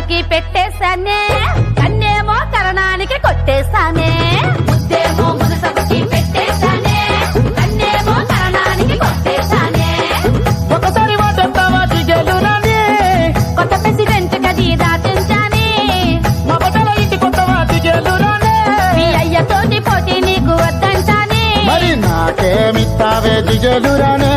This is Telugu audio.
ముసబకి పెట్టేశానే, కన్నేమో కరణానికి కొట్టేశానే. ముద్దేమో ముసబకి పెట్టేశానే, కన్నేమో కరణానికి కొట్టేశానే. ఒకసారి వాటెత్తావా జిగేలు రాని, కొత్త ప్రెసిడెంట్ గది దాటించాని. మా బట్టల ఇంటి కొత్తవా జిగేలు రాని, మీ అయ్యతోటి పోటీ నీకు వద్దంటాని. మరి నాకేమిస్తావే జిగేలు రాని.